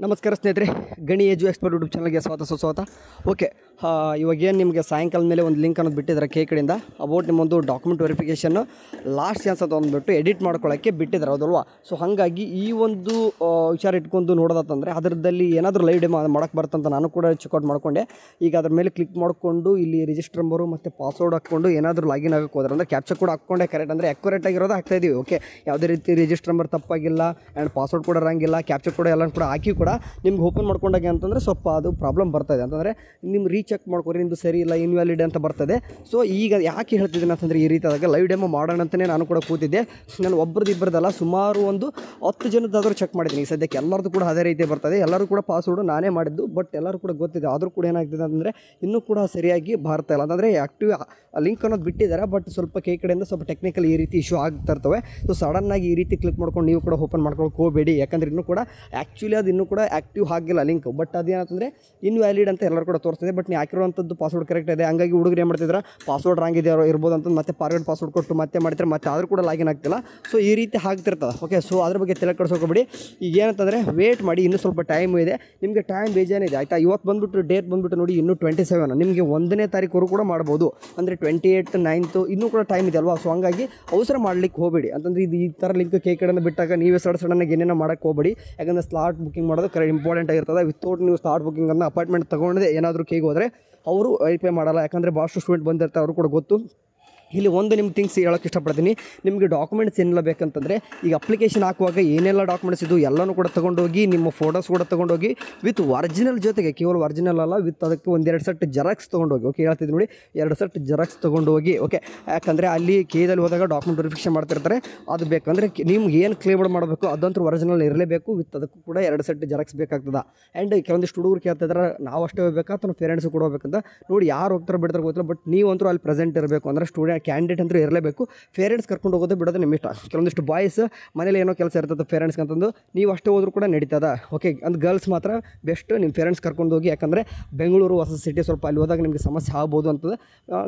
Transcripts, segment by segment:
ನಮಸ್ಕಾರ ಸ್ನೇಹಿತರೆ, ಗಣಿ ಎಜು ಎಕ್ಸ್ಪರ್ಟ್ ಯೂಟ್ಯೂಬ್ ಚಾನಲ್ಗೆ ಸ್ವಾಗತ. ಓಕೆ, ಇವಾಗ ಏನು ನಿಮಗೆ ಸಾಯಂಕಾಲದ ಮೇಲೆ ಒಂದು ಲಿಂಕ್ ಅನ್ನೋದು ಬಿಟ್ಟಿದ್ದಾರೆ ಕೆ ಕಡೆಯಿಂದ ಅಬೌಟ್ ನಿಮ್ಮೊಂದು ಡಾಕ್ಯುಮೆಂಟ್ ವೆರಿಫಿಕೇಷನ್ನು ಲಾಸ್ಟ್ ಚಾನ್ಸ್ ಅಂತ ಅಂದ್ಬಿಟ್ಟು ಎಡಿಟ್ ಮಾಡ್ಕೊಳ್ಳೋಕ್ಕೆ ಬಿಟ್ಟಿದ್ದಾರೆ, ಹೌದಲ್ವಾ? ಸೊ ಹಾಗಾಗಿ ಈ ಒಂದು ವಿಚಾರ ಇಟ್ಕೊಂಡು ನೋಡೋದಂತಂದರೆ ಅದರದಲ್ಲಿ ಏನಾದರೂ ಲೈವ್ ಡೆಮೋ ಮಾಡೋಕ್ಕೆ ಬರ್ತಂತ ನಾನು ಕೂಡ ಚೆಕ್ಔಟ್ ಮಾಡಿಕೊಂಡೆ. ಈಗ ಅದ್ರ ಮೇಲೆ ಕ್ಲಿಕ್ ಮಾಡಿಕೊಂಡು ಇಲ್ಲಿ ರಿಜಿಸ್ಟರ್ ನಂಬರು ಮತ್ತು ಪಾಸ್ವರ್ಡ್ ಹಾಕ್ಕೊಂಡು ಏನಾದರೂ ಲಾಗಿನ್ ಆಗೋಕ್ಕೆ ಹೋದ್ರೆ ಅಂದರೆ ಕ್ಯಾಪ್ಚರ್ ಕೂಡ ಹಾಕ್ಕೊಂಡೆ ಕರೆಕ್ಟ್ ಅಂದರೆ ಅಕ್ಯುರೇಟ್ ಆಗಿರೋದು ಹಾಕ್ತಾಯಿದ್ದೀವಿ. ಓಕೆ, ಯಾವುದೇ ರೀತಿ ರಿಜಿಸ್ಟರ್ ನಂಬರ್ ತಪ್ಪಾಗಿಲ್ಲ ಆ್ಯಂಡ್ ಪಾಸ್ವರ್ಡ್ ಕೂಡ ಇರೋಂಗಿಲ್ಲ, ಕ್ಯಾಪ್ಚರ್ ಕೂಡ ಎಲ್ಲ ಕೂಡ ಹಾಕಿ ಕೂಡ ನಿಮ್ಗೆ ಓಪನ್ ಮಾಡ್ಕೊಂಡಾಗೆ ಅಂತಂದರೆ ಸ್ವಲ್ಪ ಅದು ಪ್ರಾಬ್ಲಮ್ ಬರ್ತದೆ. ಅಂತಂದರೆ ನಿಮ್ಮ ರೀಚೆಕ್ ಮಾಡ್ಕೊರಿ, ನಿಮ್ಮದು ಸರಿ ಇಲ್ಲ, ಇನ್ವ್ಯಾಲಿಡ್ ಅಂತ ಬರ್ತದೆ. ಸೊ ಈಗ ಯಾಕೆ ಹೇಳ್ತಿದ್ದೀನಿ ಅಂತಂದರೆ ಈ ರೀತಿ ಆದಾಗ ಲೈವ್ ಡೆಮೋ ಮಾಡೋಣ ಅಂತಲೇ ನಾನು ಕೂಡ ಕೂತಿದ್ದೆ. ನಾನು ಒಬ್ಬರದ್ದು ಇಬ್ಬರದಲ್ಲ, ಸುಮಾರು ಒಂದು 10 ಜನದ್ದಾದರೂ ಚೆಕ್ ಮಾಡಿದ್ದೀನಿ. ಈ ಸದ್ಯಕ್ಕೆ ಎಲ್ಲರದ್ದು ಕೂಡ ಅದೇ ರೀತಿ ಬರ್ತದೆ. ಎಲ್ಲರೂ ಕೂಡ ಪಾಸ್ವರ್ಡು ನಾನೇ ಮಾಡಿದ್ದು, ಬಟ್ ಎಲ್ಲರೂ ಕೂಡ ಗೊತ್ತಿದೆ. ಆದರೂ ಕೂಡ ಏನಾಗ್ತಿದೆ ಅಂತಂದರೆ ಇನ್ನೂ ಕೂಡ ಸರಿಯಾಗಿ ಬರ್ತಾ ಇಲ್ಲ. ಅಂತಂದರೆ ಆ್ಯಕ್ಟಿವ್ ಲಿಂಕ್ ಅನ್ನೋದು ಬಿಟ್ಟಿದ್ದಾರೆ, ಬಟ್ ಸ್ವಲ್ಪ ಕೈ ಕಡೆಯಿಂದ ಸ್ವಲ್ಪ ಟೆಕ್ನಿಕಲ್ ಈ ರೀತಿ ಇಶ್ಯೂ ಆಗ್ತಾ ಇರ್ತವೆ. ಸೊ ಸಡನ್ನಾಗಿ ಈ ರೀತಿ ಕ್ಲಿಕ್ ಮಾಡ್ಕೊಂಡು ನೀವು ಕೂಡ ಓಪನ್ ಮಾಡ್ಕೊಳಕ್ಕೆ ಹೋಗಬೇಡಿ, ಯಾಕಂದರೆ ಇನ್ನೂ ಕೂಡ ಆ್ಯಕ್ಚುಲಿ ಅದು ಇನ್ನೂ ಕೂಡ ಆ್ಯಕ್ಟಿವ್ ಆಗಿಲ್ಲ ಲಿಂಕ್. ಬಟ್ ಅದೇನಂತಂದರೆ ಇನ್ವ್ಯಾಲಿಡ್ ಅಂತ ಎಲ್ಲರೂ ಕೂಡ ತೋರಿಸ್ತದೆ. ಬಟ್ ನೀವು ಹಾಕಿರುವಂಥದ್ದು ಪಾಸ್ವರ್ಡ್ ಕರೆಕ್ಟ್ ಇದೆ. ಹಂಗಾಗಿ ಹುಡುಗರು ಏನು ಮಾಡ್ತಿದ್ರೆ ಪಾಸ್ವರ್ಡ್ ರಾಂಗ್ ಇದೆ ಇರ್ಬೋದು ಅಂತ ಮತ್ತೆ ಫಾರ್ವರ್ಡ್ ಪಾಸ್ವರ್ಡ್ ಕೊಟ್ಟು ಮತ್ತೆ ಮಾಡ್ತಾರೆ, ಮತ್ತೆ ಆದರೂ ಕೂಡ ಲಾಗಿನ್ ಆಗ್ತಿಲ್ಲ. ಸೊ ಈ ರೀತಿ ಆಗ್ತಿರ್ತದೆ. ಓಕೆ, ಸೊ ಅದ್ರ ಬಗ್ಗೆ ತಲೆ ಕೆಡಿಸ್ಕೋಬೇಡಿ. ಈಗ ಏನಂತಂದರೆ ವೇಟ್ ಮಾಡಿ, ಇನ್ನೂ ಸ್ವಲ್ಪ ಟೈಮ್ ಇದೆ. ನಿಮಗೆ ಟೈಮ್ ಬೇಜಾನಿದೆ ಆಯಿತಾ. ಇವತ್ತು ಬಂದುಬಿಟ್ಟು ಡೇಟ್ ಬಂದುಬಿಟ್ಟು ನೋಡಿ, ಇನ್ನೂ 27 ನಿಮಗೆ 1ನೇ ತಾರೀಕು ಕೂಡ ಮಾಡ್ಬೋದು. ಅಂದರೆ 28, 9 ಇನ್ನೂ ಕೂಡ ಟೈಮ್ ಇದೆ ಅಲ್ವಾ. ಸೊ ಹಂಗಾಗಿ ಅವಸರ ಮಾಡಲಿಕ್ಕೆ ಹೋಗಬೇಡಿ. ಅಂತಂದರೆ ಇದು ಈ ಥರ ಲಿಂಕ್ ಕೈ ಕಡೆಯಿಂದ ಬಿಟ್ಟಾಗ ನೀವೇ ಸಡನ್ನಾಗಿ ಏನೇನೋ ಮಾಡೋಕ್ಕೆ ಹೋಗಬೇಡಿ. ಯಾಕಂದರೆ ಸ್ಲಾಟ್ ಬುಕಿಂಗ್ ಮಾಡೋದು ಇಂಪಾರ್ಟೆಂಟ್ ಆಗಿರ್ತದೆ. ವಿತೌಟ್ ನೀವು ಸ್ಲಾಟ್ ಬುಕಿಂಗ್ ಅನ್ನು ಅಪಾಯಿಂಟ್ಮೆಂಟ್ ತೊಗೊಂಡೇ ಏನಾದರೂ ಕೇಗೆ ಹೋದರೆ ಅವರು ವೆರಿಫೈ ಮಾಡಲ್ಲ. ಯಾಕಂದರೆ ಭಾಳಷ್ಟು ಸ್ಟೂಡೆಂಟ್ ಬಂದಿರ್ತಾರೆ, ಅವರು ಕೂಡ ಗೊತ್ತು. ಇಲ್ಲಿ ಒಂದು ನಿಮ್ಮ ಥಿಂಗ್ಸ್ ಹೇಳೋಕ್ಕೆ ಇಷ್ಟಪಡ್ತೀನಿ. ನಿಮಗೆ ಡಾಕ್ಯುಮೆಂಟ್ಸ್ ಏನೆಲ್ಲ ಬೇಕಂತಂದರೆ ಈಗ ಅಪ್ಲಿಕೇಶನ್ ಹಾಕುವಾಗ ಏನೆಲ್ಲ ಡಾಕ್ಯುಮೆಂಟ್ಸ್ ಇದು ಎಲ್ಲನೂ ಕೂಡ ತೊಗೊಂಡೋಗಿ, ನಿಮ್ಮ ಫೋಟೋಸ್ ಕೂಡ ತೊಗೊಂಡೋಗಿ ವಿತ್ ಒರಿಜಿನಲ್ ಜೊತೆಗೆ, ಕೇವಲ ಒರಿಜಿನಲ್ ಅಲ್ಲ, ವಿತ್ ಅದಕ್ಕೆ 1-2 ಸೆಟ್ ಜೆರಾಕ್ಸ್ ತೊಗೊಂಡೋಗಿ. ಓಕೆ, ಹೇಳ್ತಿದ್ದು ನೋಡಿ, 2 ಸೆಟ್ ಜೆರಾಕ್ಸ್ ತೊಗೊಂಡೋಗಿ. ಓಕೆ, ಯಾಕಂದರೆ ಅಲ್ಲಿ ಕೇದಲ್ಲಿ ಹೋದಾಗ ಡಾಕ್ಯುಮೆಂಟ್ ವೆರಿಫಿಕೇಷನ್ ಮಾಡ್ತಿರ್ತಾರೆ. ಅದು ಬೇಕಂದರೆ ನಿಮ್ಗೆ ಏನು ಕ್ಲೇಮ್ ಮಾಡಬೇಕು ಅದಂತೂ ಒರಿಜಿನಲ್ ಇರಲೇಬೇಕು. ವಿತ್ ಅದಕ್ಕೂ ಕೂಡ 2 ಸೆಟ್ ಜೆರಾಕ್ಸ್ ಬೇಕಾಗ್ತದೆ. ಆ್ಯಂಡ್ ಕೆಲವೊಂದಿಷ್ಟು ಹುಡುಗರು ಕೇಳ್ತಿದ್ರೆ ನಾವು ಅಷ್ಟೇ ಹೋಗ್ಬೇಕಾ ಅಥವಾ ಪೇರೆಂಟ್ಸು ಕೂಡ ಹೋಗ್ಬೇಕಂತ. ನೋಡಿ, ಯಾರು ಹೋಗ್ತಾರೆ ಬಿಡ್ತಾರೆ ಗೊತ್ತಿಲ್ಲ, ಬಟ್ ನೀವಂತೂ ಅಲ್ಲಿ ಪ್ರೆಸೆಂಟ್ ಇರಬೇಕು. ಅಂದರೆ ಸ್ಟೂಡೆಂಟ್ ಕ್ಯಾಂಡಿಡೇಟ್ ಅಂತೂ ಇರಲೇಬೇಕು. ಪೇರೆಂಟ್ಸ್ ಕರ್ಕೊಂಡು ಹೋಗೋದು ಬಿಡೋದು ನಿಮ್ಮ ಇಷ್ಟ. ಕೆಲವೊಂದಿಷ್ಟು ಬಾಯ್ಸ್ ಮನೇಲಿ ಏನೋ ಕೆಲಸ ಇರ್ತದೆ ಪೇರೆಂಟ್ಸ್ಗೆ ಅಂತಂದು ನೀವು ಅಷ್ಟೇ ಹೋದ್ರೂ ಕೂಡ ನಡೀತದ. ಓಕೆ, ಅಂದ್ರೆ ಗರ್ಲ್ಸ್ ಮಾತ್ರ ಬೆಸ್ಟ್, ನಿಮ್ಮ ಪೇರೆಂಟ್ಸ್ ಕರ್ಕೊಂಡು ಹೋಗಿ. ಯಾಕಂದರೆ ಬೆಂಗಳೂರು ಹೊಸ ಸಿಟಿ, ಸ್ವಲ್ಪ ಅಲ್ಲಿ ಹೋದಾಗ ನಿಮಗೆ ಸಮಸ್ಯೆ ಆಗ್ಬೋದು ಅಂತದೆ.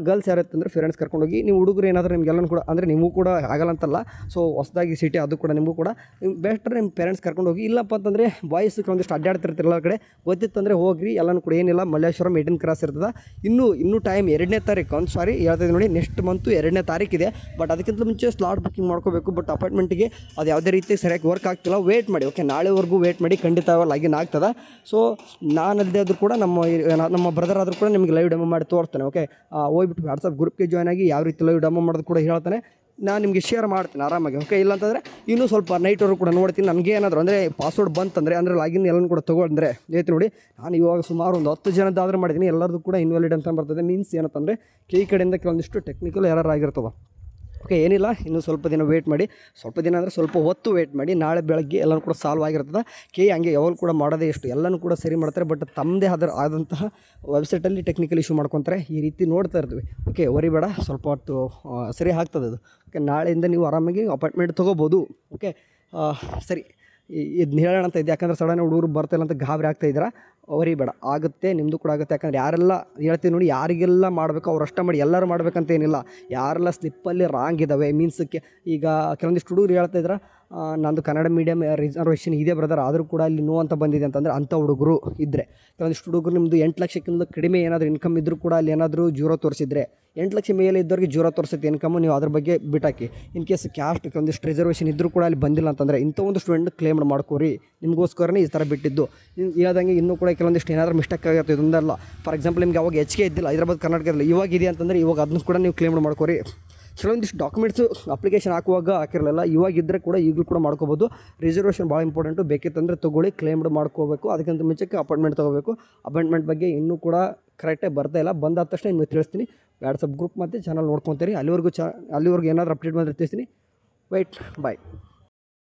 ಗರ್ಲ್ಸ್ ಯಾರತ್ತಂದರೆ ಪೇರೆಂಟ್ಸ್ ಕರ್ಕೊಂಡು ಹೋಗಿ. ನೀವು ಹುಡುಗರು ಏನಾದರೂ ನಿಮಗೆಲ್ಲನೂ ಕೂಡ ಅಂದರೆ ನಿಮಗೂ ಕೂಡ ಆಗಲ್ಲ ಅಂತಲ್ಲ. ಸೊ ಹೊಸದಾಗಿ ಸಿಟಿ ಅದು ಕೂಡ ನಿಮಗೂ ಕೂಡ ಬೆಸ್ಟ್ ನಿಮ್ಮ ಪೇರೆಂಟ್ಸ್ ಕರ್ಕೊಂಡು ಹೋಗಿ. ಇಲ್ಲಪ್ಪ ಅಂತಂದರೆ ಬಾಯ್ಸ್ ಕೆಲವೊಂದಿಷ್ಟು ಅಡ್ಡಾಡ್ತಿರ್ತಿರಲ್ಲ ಕಡೆ ಗೊತ್ತಿತ್ತಂದರೆ ಹೋಗ್ರಿ. ಎಲ್ಲನೂ ಕೂಡ ಏನಿಲ್ಲ, ಮಲ್ಲೇಶ್ವರಂ 18 ಕ್ರಾಸ್ ಇರ್ತದೆ. ಇನ್ನೂ ಟೈಮ್ 2ನೇ ತಾರೀಕು ಸಾರಿ ಹೇಳ್ತಿದ್ದೀನಿ ನೋಡಿ, ನೆಕ್ಸ್ಟ್ ಮಂತು 2ನೇ ತಾರೀಕಿದೆ. ಬಟ್ ಅದಕ್ಕಿಂತ ಮುಂಚೆ ಸ್ಲಾಟ್ ಬುಕಿಂಗ್ ಮಾಡ್ಕೋಬೇಕು. ಬಟ್ ಅಪಾಯಿಂಟ್ಮೆಂಟಿಗೆ ಅದು ಯಾವುದೇ ರೀತಿ ಸರಿಯಾಗಿ ವರ್ಕ್ ಆಗ್ತಿಲ್ಲ. ವೇಟ್ ಮಾಡಿ. ಓಕೆ, ನಾಳೆವರೆಗೂ ವೇಟ್ ಮಾಡಿ, ಖಂಡಿತ ಲಾಗಿನ್ ಆಗ್ತದೆ. ಸೊ ನಾನಲ್ಲದೆ ಆದರೂ ಕೂಡ ನಮ್ಮ ಬ್ರದರ್ ಆದರೂ ಕೂಡ ನಿಮಗೆ ಲೈವ್ ಡೆಮೋ ಮಾಡಿ ತೋರಿಸ್ತಾನೆ. ಓಕೆ, ಹೋಗ್ಬಿಟ್ಟು ವಾಟ್ಸಪ್ ಗ್ರೂಪ್ಗೆ ಜಾಯ್ನ್ ಆಗಿ ಯಾವ ರೀತಿ ಲೈವ್ ಡೆಮೋ ಮಾಡೋದು ಕೂಡ ಹೇಳ್ತಾನೆ. ನಾನು ನಿಮಗೆ ಶೇರ್ ಮಾಡ್ತೀನಿ ಆರಾಮಾಗಿ. ಓಕೆ, ಇಲ್ಲಾಂತಂದರೆ ಇನ್ನೂ ಸ್ವಲ್ಪ ನೈಟ್ವರೆಗೂ ಕೂಡ ನೋಡ್ತೀನಿ. ನನಗೆ ಏನಾದರೂ ಅಂದರೆ ಪಾಸ್ವರ್ಡ್ ಬಂತಂದರೆ ಅಂದರೆ ಲಾಗಿನ್ ಎಲ್ಲನೂ ಕೂಡ ತೊಗೊಂಡ್ರೆ ಹೇಳ್ತೀನಿ ನೋಡಿ. ನಾನು ಇವಾಗ ಸುಮಾರು ಒಂದು 10 ಜನದ್ದಾದರೂ ಮಾಡಿದ್ದೀನಿ. ಎಲ್ಲರದ್ದು ಕೂಡ ಇನ್ವ್ಯಾಲಿಡ್ ಅಂತ ಬರ್ತದೆ. ಮೀನ್ಸ್ ಏನಂತಂದರೆ ಕೈ ಕಡೆಯಿಂದ ಕೆಲವೊಂದಿಷ್ಟು ಟೆಕ್ನಿಕಲ್ ಎರರ್ ಆಗಿರ್ತದೆ. ಓಕೆ, ಏನಿಲ್ಲ, ಇನ್ನೂ ಸ್ವಲ್ಪ ದಿನ ವೇಟ್ ಮಾಡಿ. ಸ್ವಲ್ಪ ದಿನ ಅಂದರೆ ಸ್ವಲ್ಪ ಹೊತ್ತು ವೇಟ್ ಮಾಡಿ. ನಾಳೆ ಬೆಳಗ್ಗೆ ಎಲ್ಲನೂ ಕೂಡ ಸಾಲ್ವ್ ಆಗಿರ್ತದೆ. ಹಂಗೆ ಯಾವಾಗ ಕೂಡ ಮಾಡೋದೇ ಎಷ್ಟು ಎಲ್ಲನೂ ಕೂಡ ಸರಿ ಮಾಡ್ತಾರೆ. ಬಟ್ ತಮ್ಮದೇ ಆದಂತಹ ವೆಬ್ಸೈಟಲ್ಲಿ ಟೆಕ್ನಿಕಲ್ ಇಶ್ಯೂ ಮಾಡ್ಕೊತಾರೆ. ಈ ರೀತಿ ನೋಡ್ತಾ ಇರ್ತೀವಿ. ಓಕೆ, ವರಿಬೇಡ, ಸ್ವಲ್ಪ ಹೊತ್ತು ಸರಿ ಆಗ್ತದೆ ಅದು. ಓಕೆ, ನಾಳೆಯಿಂದ ನೀವು ಆರಾಮಾಗಿ ಅಪಾಯಿಂಟ್ಮೆಂಟ್ ತೊಗೋಬೋದು. ಓಕೆ, ಸರಿ, ಇದನ್ನ ಹೇಳೋಣ ಅಂತ ಇದೆ. ಯಾಕಂದರೆ ಸಡನ್ ಹುಡುಗರು ಬರ್ತಾಯಿಲ್ಲ ಅಂತ ಗಾಬರಿ ಆಗ್ತಾಯಿದ್ದೀರಾ. ವರಿಬೇಡ, ಆಗುತ್ತೆ, ನಿಮ್ಮದು ಕೂಡ ಆಗುತ್ತೆ. ಯಾಕಂದರೆ ಯಾರೆಲ್ಲ ಹೇಳ್ತೀವಿ ನೋಡಿ, ಯಾರಿಗೆಲ್ಲ ಮಾಡಬೇಕು ಅವ್ರು ಅಷ್ಟೇ ಮಾಡಿ. ಎಲ್ಲರೂ ಮಾಡಬೇಕಂತ ಏನಿಲ್ಲ. ಯಾರೆಲ್ಲ ಸ್ಲಿಪ್ಪಲ್ಲಿ ರಾಂಗ್ ಇದ್ದಾವೆ ಮೀನ್ಸಕ್ಕೆ ಈಗ ಕೆಲವೊಂದಿಷ್ಟು ಹುಡುಗರು ಹೇಳ್ತಾಯಿದ್ರೆ ನಂದು ಕನ್ನಡ ಮೀಡಿಯಮ್ ರಿಸರ್ವೇಷನ್ ಇದೆ ಬ್ರದರ್, ಆದರೂ ಕೂಡ ಅಲ್ಲಿ ನೋ ಅಂತ ಬಂದಿದೆ ಅಂತಂದರೆ ಅಂಥ ಹುಡುಗರು ಇದ್ದರೆ. ಕೆಲವೊಂದಿಷ್ಟು ಹುಡುಗರು ನಿಮ್ಮದು 8 ಲಕ್ಷಕ್ಕಿಂತ ಕಡಿಮೆ ಏನಾದರೂ ಇನ್ಕಮ್ ಇದ್ದರೂ ಕೂಡ ಅಲ್ಲಿ ಏನಾದರೂ 0 ತೋರಿಸಿದ್ರೆ, 8 ಲಕ್ಷ ಮೇಲೆ ಇದ್ದವ್ರಿಗೆ 0 ತೋರಿಸುತ್ತೆ ಇನ್ಕಮು. ನೀವು ಅದ್ರ ಬಗ್ಗೆ ಬಿಟ್ಟಾಕಿ. ಇನ್ ಕೇಸ್ ಕ್ಯಾಸ್ಟ್ ಕೆಲವೊಂದಿಷ್ಟು ರಿಸರ್ವೇಷನ್ ಇದ್ದರೂ ಕೂಡ ಅಲ್ಲಿ ಬಂದಿಲ್ಲ ಅಂತಂದರೆ ಇಂಥ ಒಂದು ಸ್ಟೂಡೆಂಟ್ ಕ್ಲೇಮ್ ಮಾಡ್ಕೋರಿ. ನಿಮಗೋಸ್ಕರನೇ ಈ ಥರ ಬಿಟ್ಟಿದ್ದು. ಹೇಳ್ದಂಗೆ ಇನ್ನೂ ಕೂಡ ಕೆಲವೊಂದಿಷ್ಟು ಏನಾದರೂ ಮಿಸ್ಟೇಕ್ ಆಗಿರುತ್ತೆ. ಇದೊಂದಲ್ಲ. ಫಾರ್ ಎಕ್ಸಾಂಪಲ್ ನಿಮಗೆ ಅವಾಗ ಹೆಚ್ಚಿಗೆ ಇದ್ದಿಲ್ಲ ಹೈದರಾಬಾದ್ ಕರ್ನಾಟಕದಲ್ಲಿ, ಇವಾಗ ಇದೆ ಅಂತಂದರೆ ಇವಾಗ ಅದನ್ನು ಕೂಡ ನೀವು ಕ್ಲೇಮ್ ಮಾಡ್ಕೋರಿ. ಕೆಲವೊಂದಿಷ್ಟು ಡಾಕ್ಯುಮೆಂಟ್ಸು ಅಪ್ಲಿಕೇಶನ್ ಹಾಕುವಾಗ ಹಾಕಿರಲಿಲ್ಲ, ಇವಾಗಿದ್ದರೆ ಕೂಡ ಈಗಲೂ ಕೂಡ ಮಾಡ್ಕೋಬೋದು. ರಿಸರ್ವೇಷನ್ ಭಾಳ ಇಂಪಾರ್ಟೆಂಟು. ಬೇಕಿತ್ತಂದರೆ ತೊಗೊಳ್ಳಿ, ಕ್ಲೇಮ್ಡ್ ಮಾಡ್ಕೋಬೇಕು. ಅದಕ್ಕಿಂತ ಮುಂಚೆಗೆ ಅಪಾಯಿಂಟ್ಮೆಂಟ್ ತೊಗೋಬೇಕು. ಅಪಾಯಿಂಟ್ಮೆಂಟ್ ಬಗ್ಗೆ ಇನ್ನೂ ಕೂಡ ಕರೆಕ್ಟಾಗಿ ಬರ್ತಾಯಿಲ್ಲ. ಬಂದಾದ ತಕ್ಷಣ ನಿಮಗೆ ತಿಳಿಸ್ತೀನಿ. ವಾಟ್ಸಪ್ ಗ್ರೂಪ್ ಮತ್ತು ಚಾನಲ್ ನೋಡ್ಕೊತೀರಿ. ಅಲ್ಲಿವರೆಗೂ ಏನಾದರೂ ಅಪ್ಡೇಟ್ ಬಂದರೆ ತಿಳಿಸ್ತೀನಿ. White boy.